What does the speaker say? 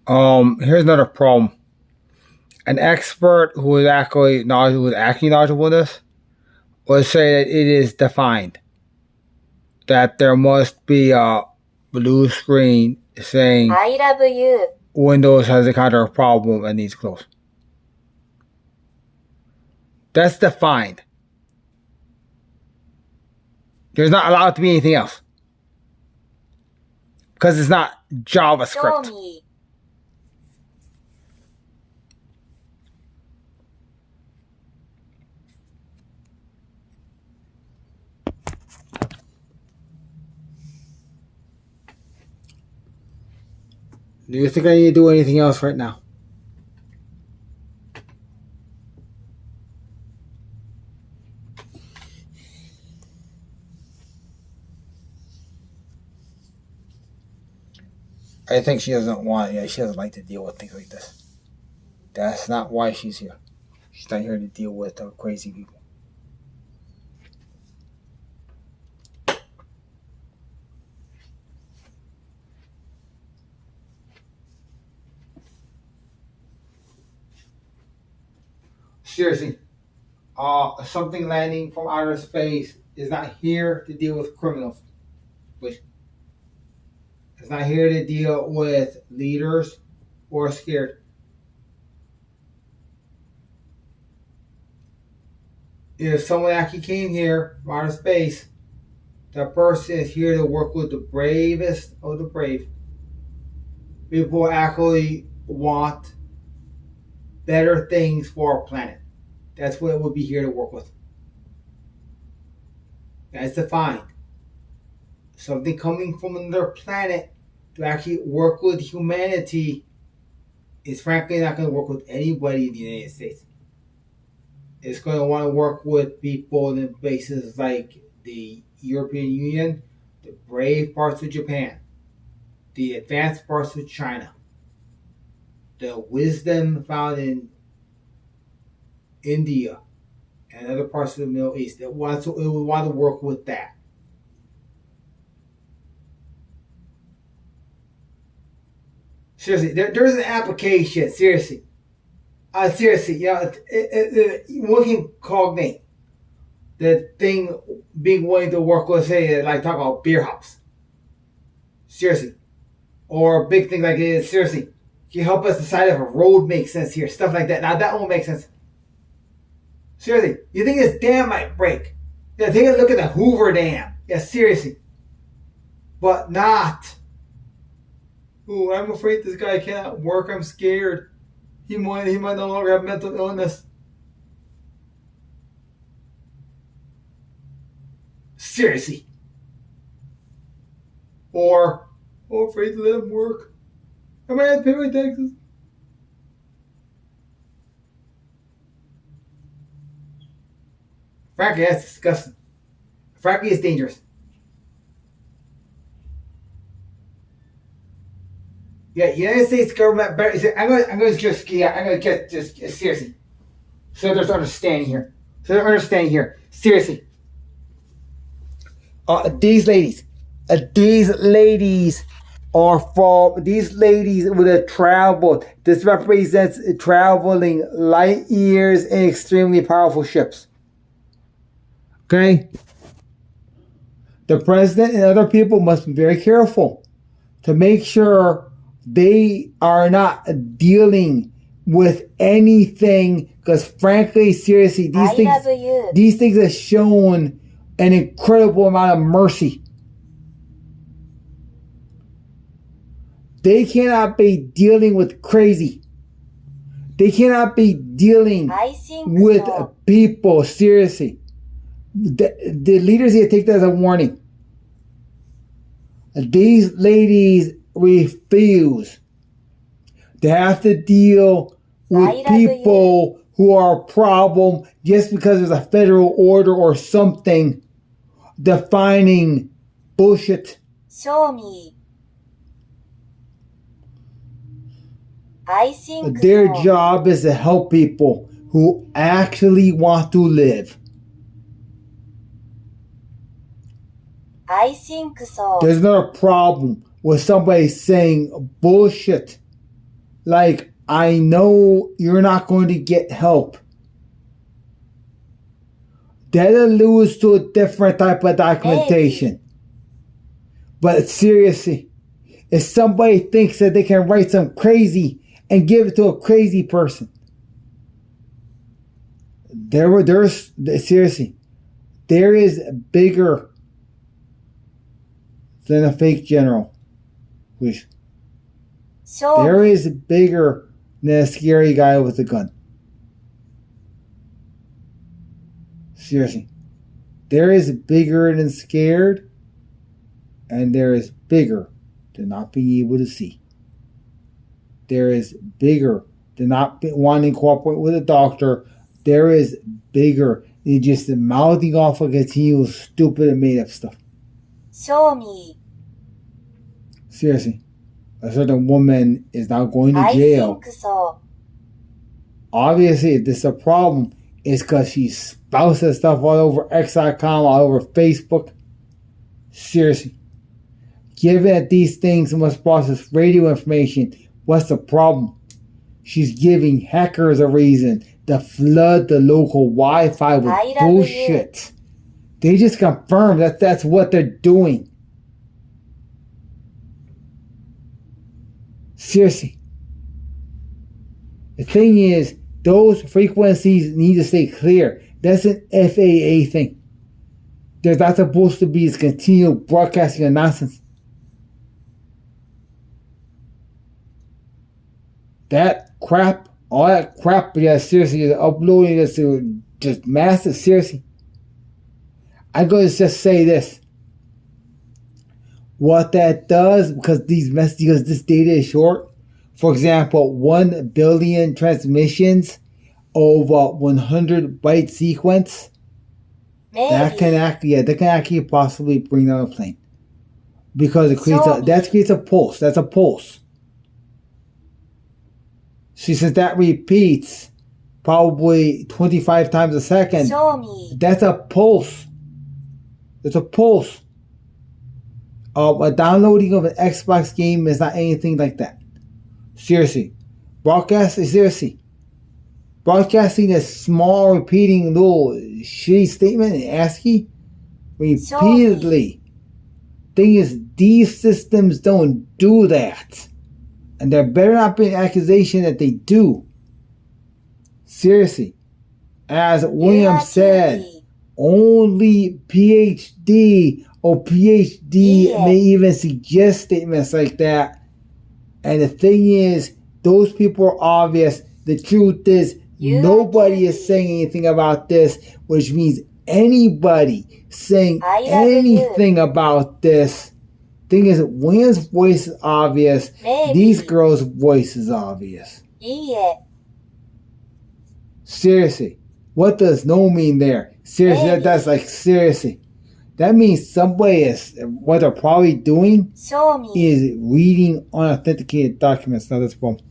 Here's another problem. An expert who is actually knowledgeable in this would say that it is defined that there must be a blue screen saying I love you. Windows has encountered a problem and needs closed. That's defined. There's not allowed to be anything else. Because it's not JavaScript. Show me. Do you think I need to do anything else right now? I think she doesn't want it. She doesn't like to deal with things like this. That's not why she's here. She's not here to deal with crazy people. Seriously, something landing from outer space is not here to deal with criminals. Which it's not here to deal with leaders or scared. If someone actually came here from outer space, that person is here to work with the bravest of the brave. People actually want better things for our planet. That's what it would be here to work with. That's defined. Something coming from another planet to actually work with humanity is frankly not going to work with anybody in the United States. It's going to want to work with people in places like the European Union, the brave parts of Japan, the advanced parts of China, the wisdom found in India and other parts of the Middle East. It would want to work with that. Seriously, there's an application. Seriously, one can cognate the thing being willing to work with, say, like talk about beer hops. Seriously, or a big thing like it is. Seriously, can you help us decide if a road makes sense here? Stuff like that. Now that won't make sense. Seriously, you think this dam might break? Yeah, take a look at the Hoover Dam. Yeah, seriously, but not. Ooh, I'm afraid this guy can't work. I'm scared. He might no longer have mental illness. Seriously. Or, afraid to let him work. I might have to pay my taxes. Frankly, that's disgusting. Frankly, it's dangerous. Yeah, United States government. I'm going to get just seriously. So there's understanding here. Seriously. These ladies are from. These ladies would have traveled. This represents traveling light years in extremely powerful ships. Okay. The president and other people must be very careful to make sure they are not dealing with anything, because frankly, seriously, these things have shown an incredible amount of mercy. They cannot be dealing with crazy. They cannot be dealing with people, seriously. The leaders here take that as a warning. These ladies refuse to have to deal with people who are a problem just because there's a federal order or something defining bullshit. Show me. I think their job is to help people who actually want to live. I think so. There's not a problem with somebody saying bullshit. like, I know you're not going to get help. That alludes to a different type of documentation. But seriously, if somebody thinks that they can write some crazy and give it to a crazy person, seriously, there is bigger than a fake general. Which there is bigger than a scary guy with a gun. Seriously, there is bigger than scared, and there is bigger than not being able to see. There is bigger than not wanting to cooperate with a doctor. There is bigger than just mouthing off a continual stupid and made up stuff. Show me. Seriously, a certain woman is now going to I jail. think so. Obviously, if this is a problem, it's because she spouses stuff all over X.com, all over Facebook. Seriously. Given that these things must process radio information, what's the problem? She's giving hackers a reason to flood the local Wi-Fi with bullshit. They just confirm that that's what they're doing. Seriously. The thing is, those frequencies need to stay clear. That's an FAA thing. There's not supposed to be this continual broadcasting of nonsense. That crap, all that crap, yeah, seriously, uploading this to just massive, seriously. I'm going to just say this. What that does, because this data is short, for example, 1 billion transmissions over 100 byte sequence, that can actually possibly bring down a plane. Because it creates creates a pulse. That's a pulse. See, since that repeats probably 25 times a second, that's a pulse. It's a pulse. A downloading of an Xbox game is not anything like that. Seriously. Broadcasting a small repeating little shitty statement in ASCII repeatedly. Thing is, these systems don't do that. And there better not be an accusation that they do. Seriously. As William said, only PhD or PhD may even suggest statements like that. And the thing is, those people are obvious. The truth is, nobody is saying anything about this, which means anybody saying anything about this. Thing is, William's voice is obvious. These girls' voice is obvious. Seriously. What does no mean there? Seriously, that's like, seriously. That means somebody is, what they're probably doing is reading unauthenticated documents. Now that's a problem.